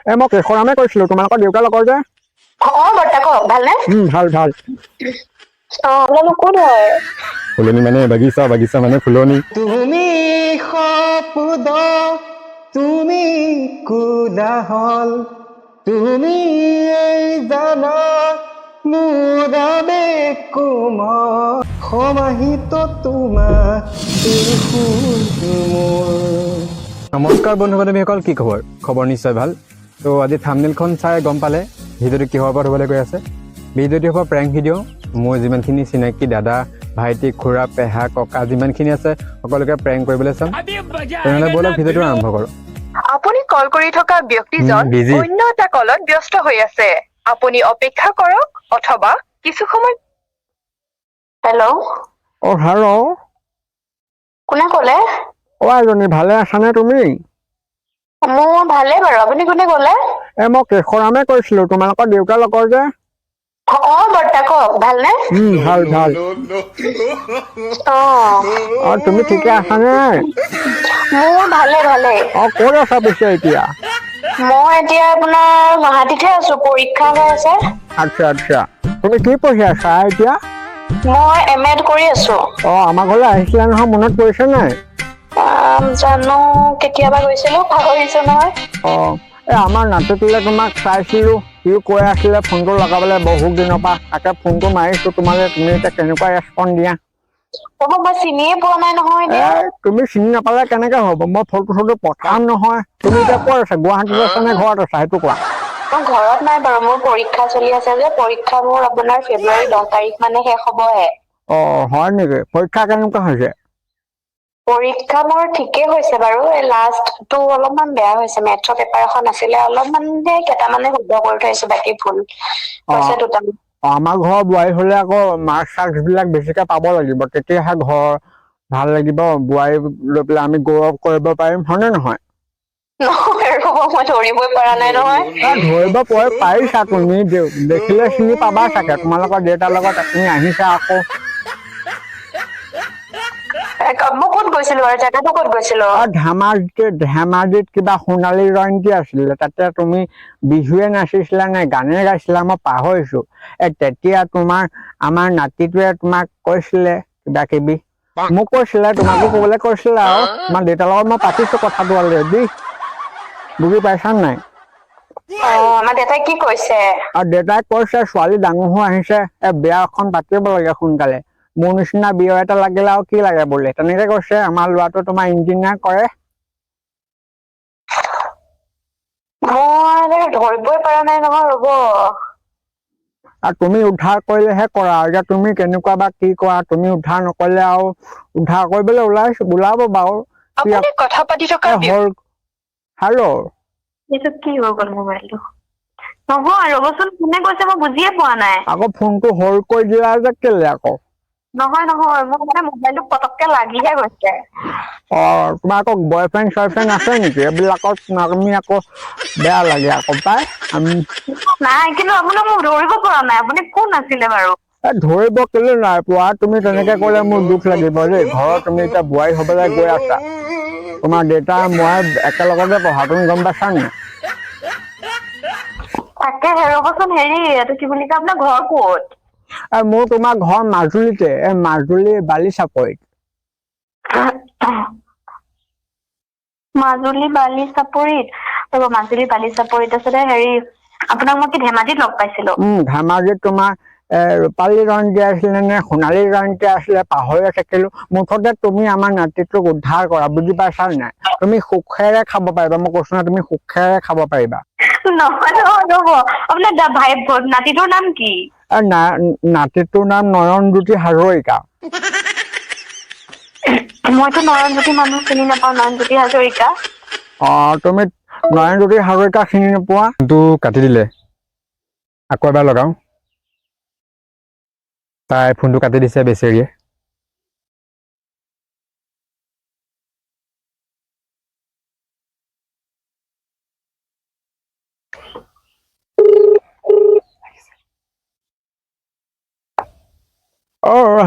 মই কেশৰামে কৈছিলো, তোমালোকৰ দেউতাৰ লগৰ যে। বৰ্তা কওক, ভালনে? ভাল ভাল। আপোনালোক কোন হয়? ফুলনি মানে বাগিচা, বাগিচা মানে ফুলনি। তুমি শপত তুমি কোলাহল তুমি জানা মোৰ আবেগ কোমল সমাহিত তোমাৰ নমস্কাৰ বন্ধু বান্ধৱীসকল, কি খবৰ? খবৰ নিশ্চয় ভাল। তো আজি থাম্বনেইলখন চাই গম পালে ভিডিঅ'টো কিহৰ ওপৰত হ'বলৈ গৈ আছে। ভিডিঅ'টো হ'ব প্ৰেংক ভিডিঅ'। মোৰ যিমানখিনি চিনাকি দাদা, ভাইটি, খুৰা, পেহা, ককা যিমানখিনি আছে সকলোকে প্ৰেংক কৰিবলৈ চাম। তেনেহ'লে ব'লক ভিডিঅ'টো আৰম্ভ কৰোঁ। আপুনি কল কৰি থকা ব্যক্তিজন busy। অন্য এটা কলত ব্যস্ত হৈ আছে। আপুনি অপেক্ষা কৰক অথবা কিছু সময়। হেল্ল', হেল্ল', কোনে ক'লে? এজনী ভালে আছানে তুমি? মোৰ ভালে বাৰু, আপুনি কোনে ক'লে? মই কেশৰামে কৈছিলো, তোমালোকৰ দেউতাৰ লগৰ যে। বৰ্তা কওক, ভালনে? ভাল ভাল। তুমি ঠিকে আছানে? মোৰ ভালে ভালে। ক'ত আছা পিছে এতিয়া? মই এতিয়া আপোনাৰ গুৱাহাটীতহে আছো, পৰীক্ষা হৈ আছে। আচ্ছা আচ্ছা, তুমি কি পঢ়ি আছা এতিয়া? মই MA কৰি আছো। আমাৰ ঘৰলৈ আহিছিলা নহয়, মনত পৰিছে নাই? জানো কেতিয়াবা গৈছিলো, পাহৰিছো নহয়। আমাৰ নাতিটোলে তোমাক চাইছিলো, সিও কৈ আছিলে ফোনটো লগাবলে বহুত দিনৰ পৰা। তাকে ফোনটো মাৰিছো তোমালে, তুমি এতিয়া কেনেকুৱা ৰেছপন দিয়া। মই চিনিয়ে পোৱা নাই নহয়। তুমি চিনি নাপালে কেনেকে হ'ব? মই ফটো পঠাম নহয়। তুমি এতিয়া ক'ত আছা, গুৱাহাটীত আছা নে ঘৰত আছা সেইটো কোৱা? মই ঘৰত নাই বাৰু, মোৰ পৰীক্ষা চলি আছে যে। পৰীক্ষা মোৰ আপোনাৰ ফেব্ৰুৱাৰী 10 তাৰিখ মানে শেষ হ'বহে। হয় নেকি? পৰীক্ষা কেনেকুৱা হৈছে? পৰীক্ষা মোৰ ঠিকেই হৈছে বাৰু। লাষ্টটো অলপমান বেয়া হৈছে। মেথছৰ পেপাৰ এখন আছিলে, অলপমান কেইটামানে শুদ্ধ কৰি থৈছো, বাকী ভুল হৈছে দুটামান। আমাৰ ঘৰৰ বোৱাৰী হলে আকৌ মাৰ্কছ চাৰ্কছ বিলাক বেছিকে পাব লাগিব, তেতিয়াহে ঘৰ ভাল লাগিব। বোৱাৰী লৈ পেলাই আমি গৌৰৱ কৰিব পাৰিম, হয়নে নহয়? মই ধৰিবই পৰা নাই নহয়। ধৰিব পাৰিছা তুমি, দেখিলে চিনি পাবা চাগে। তোমালোকৰ দেউতাৰ লগত তুমি আহিছা আকৌ। মই ক'ত গৈছিলো বাৰু, জেগাটো ক'ত গৈছিলো? ধেমাজিত কিবা সোণালী জয়ন্তী আছিলে, তাতে তুমি বিহুৱে নাচিছিলা নে গানে গাইছিলা মই পাহৰিছো। তেতিয়া আমাৰ নাতিটোৱে তোমাক কৈছিলে কিবা কিবি, মোক কৈছিলে, তোমাকো কবলৈ কৈছিলে আৰু। তোমাৰ দেউতাৰ লগত মই পাতিছো কথাটো অলৰেডি, বুজি পাইছা নাই? আমাৰ দেউতাই কি কৈছে? আৰু দেউতাই কৈছে ছোৱালী ডাঙৰ হৈ আহিছে, বিয়া এখন পাতিব লাগে সোনকালে। মোৰ নিচিনা বিয়া এটা লাগিলে আৰু কি লাগে বোলে, তেনেকে কৈছে। আমাৰ ল'ৰাটো তোমাৰ ইঞ্জিনিয়াৰ কৰে। মই ধৰিবই পৰা নাই নহয়, ৰ'ব। আৰু তুমি উদ্ধাৰ কৰিলেহে কৰা, এতিয়া তুমি কেনেকুৱা বা কি কৰা, তুমি উদ্ধাৰ নকৰিলে আৰু উদ্ধাৰ কৰিবলৈ ওলাব বাৰু। আপুনি কথা পাতি থকা হেল্ল', এইটো কি হৈ গ'ল মোবাইলটো? নহয় ৰ'বচোন, কোনে কৈছে মই বুজিয়ে পোৱা নাই। আকৌ ফোনটো হল্ড কৰি দিলা যে কেলে আকৌ? নহয় মোৰ মানে মোবাইলটো পটককে লাগিহে গৈছে। তোমাৰ আকৌ বয়ফ্ৰেণ্ড চয়ফ্ৰেণ্ড আছে নেকি? এইবিলাকত আমি আকৌ বেয়া লাগে আকৌ পাই। নাই, কিন্তু আপোনাক মই ধৰিব পৰা নাই, আপুনি কোন আছিলে বাৰু? ধৰিব কেলে নাই পোৱা, তুমি তেনেকে ক'লে মোৰ দুখ লাগিব দেই। ঘৰত তুমি এতিয়া বোৱাৰী হবলৈ গৈ আছা, তোমাৰ দেউতা মই একেলগতে পঢ়া, তুমি গম পাইছা নাই? তাকে ৰ'বচোন, এইটো কি বুলি কয়, আপোনাৰ ঘৰ ক'ত? মোৰ তোমাৰ ঘৰ মাজুলীতে, মাজুলী বালিচাপৰিত। মাজুলী বালিচাপৰিত? মাজুলী বালিচাপৰিত আছিলে। আপোনাক মই কি ধেমাজিত লগ পাইছিলো? ধেমাজিত তোমাৰ ৰূপালী জয়ন্তী আছিলে নে সোণালী জয়ন্তী আছিলে, পাহৰি থাকিলো। মুঠতে তুমি আমাৰ নাতিটোক উদ্ধাৰ কৰা, বুজি পাইছা নাই? তুমি সুখেৰে খাব পাৰিবা, মই কৈছো নহয়, তুমি সুখেৰে খাব পাৰিবা। নহয় ৰ'ব, আপোনাৰ নাতিটোৰ নাম কি? নাতিটোৰ নাম নয়নজ্যোতি হাজৰিকা। মইতো নয়নজ্যোতি মানুহ চিনি নাপাওঁ, নয়নজ্যোতি হাজৰিকা। তুমি নয়নজ্যোতি হাজৰিকা চিনি নোপোৱা? ফোনটো কাটি দিলে, আকৌ এবাৰ লগাও। তাই ফোনটো কাটি দিছে বেচেৰিয়ে।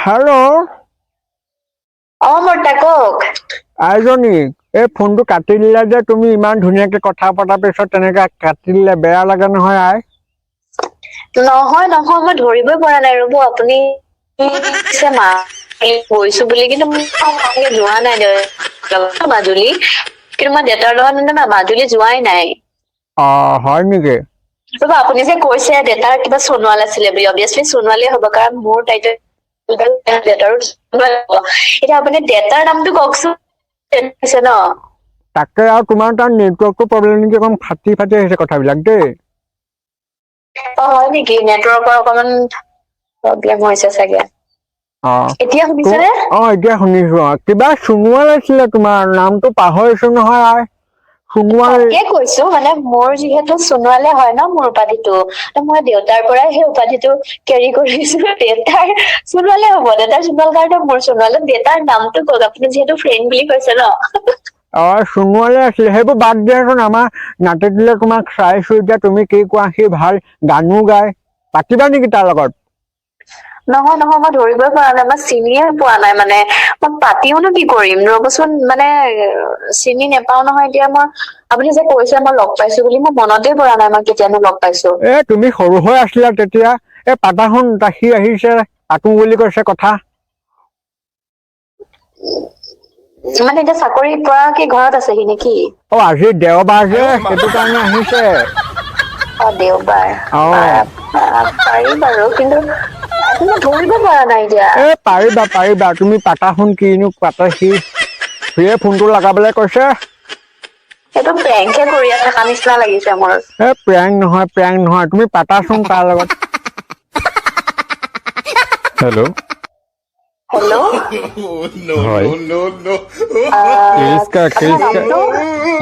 হেল্ল', বৰ্তা কওক। আইজনী এই ফোনটো কাটি দিলা যে তুমি ইমান ধুনীয়াকে কথা পতাৰ পিছত তেনেকে কাটি দিলে বেয়া লাগে নহয় আই নহয় নহয় মই ধৰিবই পৰা নাই ৰ'ব আপুনি পিছে গৈছো বুলি কিন্তু মই যোৱা নাই মাজুলী কিন্তু মই দেউতাৰ লগত মানে মাজুলী যোৱাই নাই হয় নেকি ৰ'ব আপুনি যে কৈছে দেউতাৰ কিবা সোণোৱাল আছিলে বুলি অবভিয়াছলি সোণোৱালেই হ'ব কাৰণ মোৰ টাইটেল দেউতাৰো সোণোৱাল হ'ব এতিয়া আপুনি দেউতাৰ নামটো কওকচোন আছে ন তাকে আৰু তোমাৰ তাৰ নেটৱৰ্কটো প্ৰব্লেম নেকি অকণ ফাটি ফাটি আহিছে কথাবিলাক দেই হয় নেকি নেটৱৰ্কৰ অকমান প্ৰব্লেম হৈছে চাগে এতিয়া শুনিছেনে এতিয়া শুনিছো কিবা সোণোৱাল আছিলে তোমাৰ নামটো পাহৰিছো নহয় আই সোণোৱাল তাকে কৈছো মানে মোৰ যিহেতু সোণোৱালে হয় ন মোৰ উপাধিটো মই দেউতাৰ পৰাই সেই উপাধিটো কেৰি কৰিছো দেউতাৰ সোণোৱালে হ'ব দেউতাৰ সোণোৱাল কাৰণে মোৰ সোণোৱালে দেউতাৰ নামটো কওক আপুনি যিহেতু ফ্ৰেণ্ড বুলি কৈছে ন সোণোৱালে আছিলে সেইবোৰ বাদ দিয়াচোন আমাৰ নাতিটোলে তোমাক চাইছো এতিয়া তুমি কি কোৱা সি ভাল গানো গায় পাতিবা নেকি তাৰ লগত নহয় নহয় মই ধৰিবই পৰা নাই মই চিনিয়ে পোৱা নাই মানে মই পাতিওনো কি কৰিম ৰ'বচোন মানে চিনি নেপাও নহয় এতিয়া মই আপুনি যে কৈছে মই লগ পাইছো বুলি মই মনতে পৰা নাই মই কেতিয়ানো লগ পাইছো তুমি সৰু হৈ আছিলা তেতিয়া পাতা শুন সি আহিছে পাতো বুলি কৈছে কথা মানে এতিয়া চাকৰি পৰা কি ঘৰত আছেহি নেকি আজি দেওবাৰ যে সেইটো কাৰণে আহিছে দেওবাৰ পাৰি বাৰু কিন্তু মই ধৰিব পৰা নাই এতিয়া পাৰিবা পাৰিবা তুমি পাতা শুন কিনো পাতে সিয়ে ফোনটো লগাবলে কৈছে সেইটো প্ৰেংকে কৰি থকা নিচিনা লাগিছে মোৰ প্ৰেংক নহয় তুমি পাতাচোন তাৰ লগত হেল্ল' হেল্ল' হয়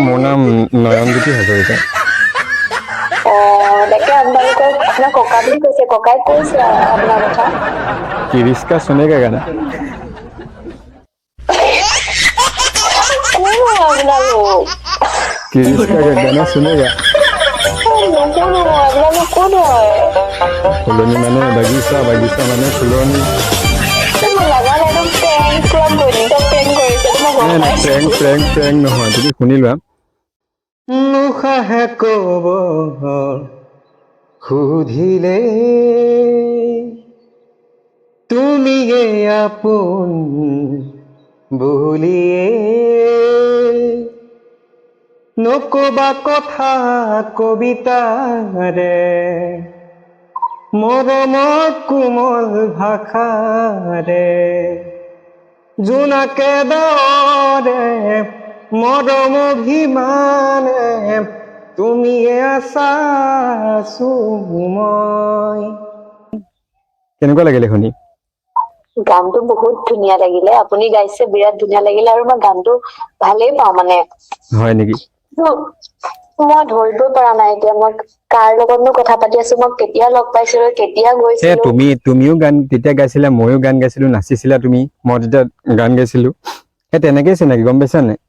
মোৰ নাম নয়নজ্যোতি হাজৰিকা তাকে আপোনালোকৰ আপোনাৰ ককা বুলি কৈছে ককাই কৈছে আপোনাৰ কথা কিৰিস্কা সুনেগা গানা কোন হয় আপোনালোক किरिस्का का गाना सुनेगा আপোনালোক কোন হয় फुलनी माने बागिचा बागिचा माने फुलनी প্ৰেং নহয় তুমি শুনি লোৱা নুখাহে কব সুধিলে তুমি আপোন বুলিয়ে নকবা কথা কবিতাৰে মৰমৰ কোমল ভাষাৰে জোনাকে দৰে মৰম অভিমানে তুমিয়ে আছা মই কেনেকুৱা লাগিলে শুনি গানটো বহুত ধুনীয়া লাগিলে আপুনি গাইছে বিৰাট ধুনীয়া লাগিলে আৰু মই গানটো ভালেই পাওঁ মানে হয় নেকি মই ধৰিব পৰা নাই এতিয়া মই কাৰ লগতনো কথা পাতি আছো মই কেতিয়া লগ পাইছিলো কেতিয়া গৈছিলো তুমিও গান তেতিয়া গাইছিলা ময়ো গান গাইছিলো নাচিছিলা তুমি মই তেতিয়া গান গাইছিলো তেনেকেই চিনাকি গম পাইছা নাই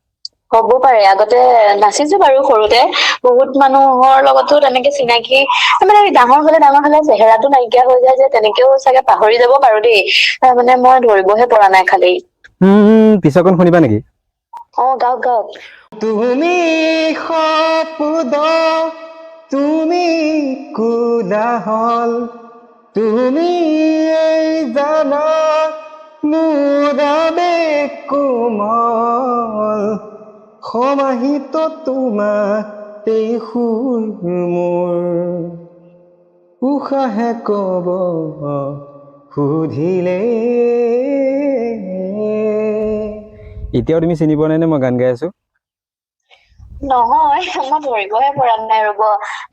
হ'ব পাৰে আগতে নাচিছো বাৰু সৰুতে বহুত মানুহৰ লগতো তেনেকে চিনাকি মানে ডাঙৰ হলে চেহেৰাটো নাইকিয়া হৈ যায় যে তেনেকেও চাগে পাহৰি যাব পাৰো দেই মানে মই ধৰিবহে পৰা নাই খালি পিছৰকণ শুনিবা নেকি গাওক গাওক তুমি সপোদ তুমি কোলাহল তুমি জানা মোৰ আবেগ কোমল সমাহিত তোমাতেই সুৰ মোৰ উশাহে কব সুধিলে এতিয়াও তুমি চিনি পোৱা নাই নে মই গান গাই আছো নহয় মই ধৰিবহে পৰা নাই ৰব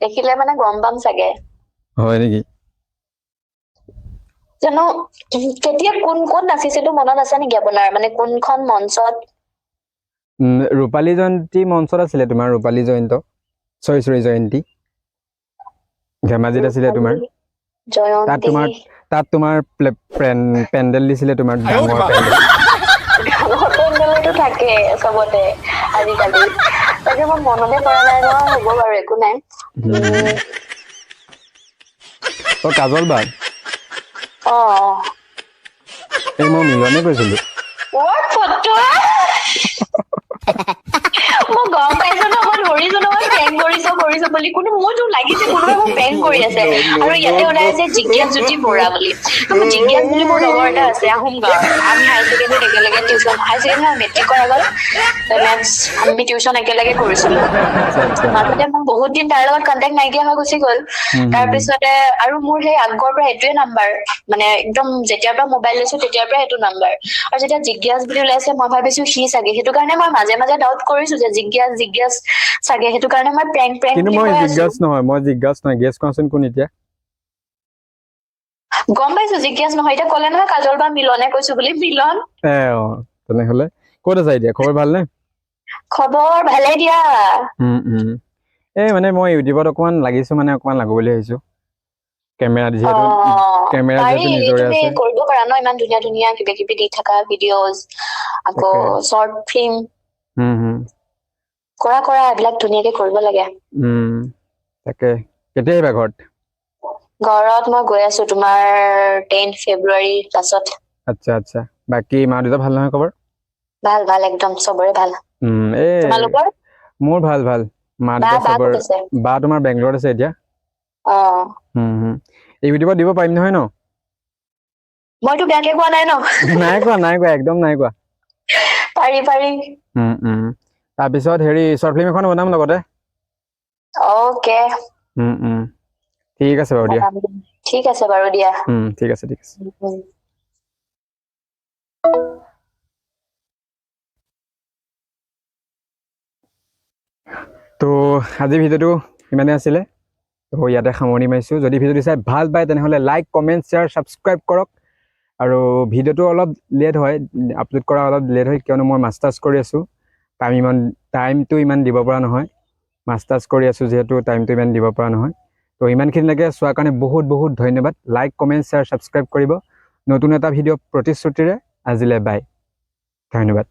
দেখিলে মানে গম পাম চাগে হয় নেকি জানো কেতিয়া কোন কোন নাচিছিলো মনত আছে নেকি আপোনাৰ মানে কোনখন মঞ্চত ৰূপালী জয়ন্তী মঞ্চত আছিলে তোমাৰ ৰূপালী জয়ন্তী ধেমাজিত আছিলে তোমাৰ তাত তোমাৰ পেণ্ডেল দিছিলে তোমাৰ ডাঙৰ পেণ্ডেলটো থাকে চবতে আজিকালি তাকে মই মনতে পৰা নাই নহয় হ'ব বাৰু একো নাই কাজল বা এই মই মিলনে কৈছিলো মই গম পাইছো ন মই ধৰিছো ন মই প্ৰেংক কৰিছো বুলি কোনো মোৰতো লাগিছে কোনোবাই মোক প্ৰেংক কৰি আছে আৰু ইয়াতে ওলাই আছে জিজ্ঞাস জ্যোতি বৰা বুলি তো মোৰ জিজ্ঞাস বুলি মোৰ লগৰ এটা আছে আহোম গাঁৱৰ আমি হাই ছেকেণ্ডেৰীত একেলগে টিউচন হাই ছেকেণ্ডেৰী মেট্ৰিকৰ আগত মেথছ আমি টিউচন একেলগে কৰিছিলো আচ্ছা আচ্ছা মাজতে মোৰ বহুত দিন তাৰ লগত কণ্টেক্ট নাইকিয়া হৈ গুচি গ'ল তাৰপিছতে আৰু মোৰ সেই আগৰ পৰা এইটোৱে নাম্বাৰ মানে একদম যেতিয়াৰ পৰা মোবাইল লৈছো তেতিয়াৰ পৰা এইটো নাম্বাৰ আৰু যেতিয়া জিজ্ঞাস বুলি ওলাইছে মই ভাবিছো সি চাগে সেইটো কাৰণে মই মাজে মাজে ডাউট কৰিছো যে জিজ্ঞাস চাগে সেইটো কাৰণে মই প্ৰেংক কিন্তু বুলি মই কৈ আছো জিজ্ঞাস নহয় গেছ কৰাচোন কোন এতিয়া গম পাইছো জিজ্ঞাস নহয় এতিয়া ক'লে নহয় কাজল বা মিলনে কৈছো বুলি মিলন অ তেনেহলে ক'ত আছা এতিয়া খবৰ ভালনে খবৰ ভালে দিয়া এই মানে মই ইউটিউবত অকণমান লাগিছো মানে অকণমান লাগো বুলি ভাবিছো কেমেৰা যিহেতু পাৰি নিজৰে তুমি আছে কৰিব পাৰা ন ইমান ধুনীয়া ধুনীয়া কিবা কিবি দি থাকা ভিডিঅ'জ আকৌ তাকে শৰ্ট ফিল্ম হুম কৰা এইবিলাক ধুনীয়াকে কৰিব লাগে তাকে কেতিয়া আহিবা ঘৰত মই গৈ আছো তোমাৰ 10 ফেব্ৰুৱাৰীৰ পাছত আচ্ছা আচ্ছা বাকী মা দেউতা ভাল নহয় খবৰ ভাল একদম চবৰে ভাল এই তোমালোকৰ মোৰ ভাল মা বা দেউতা ক'ত চবৰ আছে বা তোমাৰ বেংগলত আছে এতিয়া অ এই ইউটিউবত দিব পাৰিম নহয় ন মইতো বেয়াকে কোৱা নাই ন নাই কোৱা একদম নাই কোৱা পাৰি তাৰপিছত হেৰি শ্বৰ্ট ফিল্ম এখন বনাম লগতে অকে ঠিক আছে বাৰু দিয়া ঠিক আছে বাৰু দিয়া ঠিক আছে তো আজি ভিডিঅ'টো ইমানে আছিলে তো ইয়াতে সামৰণি মাৰিছোঁ যদি ভিডিঅ'টো চাই ভাল পায় তেনেহ'লে লাইক কমেণ্ট শ্বেয়াৰ ছাবস্ক্ৰাইব কৰক আৰু ভিডিঅ'টো অলপ লেট হয় আপলোড কৰা অলপ লেট হয় কিয়নো মই মাষ্টাৰ্ছ কৰি আছোঁ টাইমটো ইমান দিব পৰা নহয় মাষ্টাৰ্ছ কৰি আছোঁ যিহেতু টাইমটো ইমান দিব পৰা নহয় তো ইমানখিনিলৈকে চোৱাৰ কাৰণে বহুত ধন্যবাদ লাইক কমেণ্ট শ্বেয়াৰ ছাবস্ক্ৰাইব কৰিব নতুন এটা ভিডিঅ' প্ৰতিশ্ৰুতিৰে আজিলৈ বাই ধন্যবাদ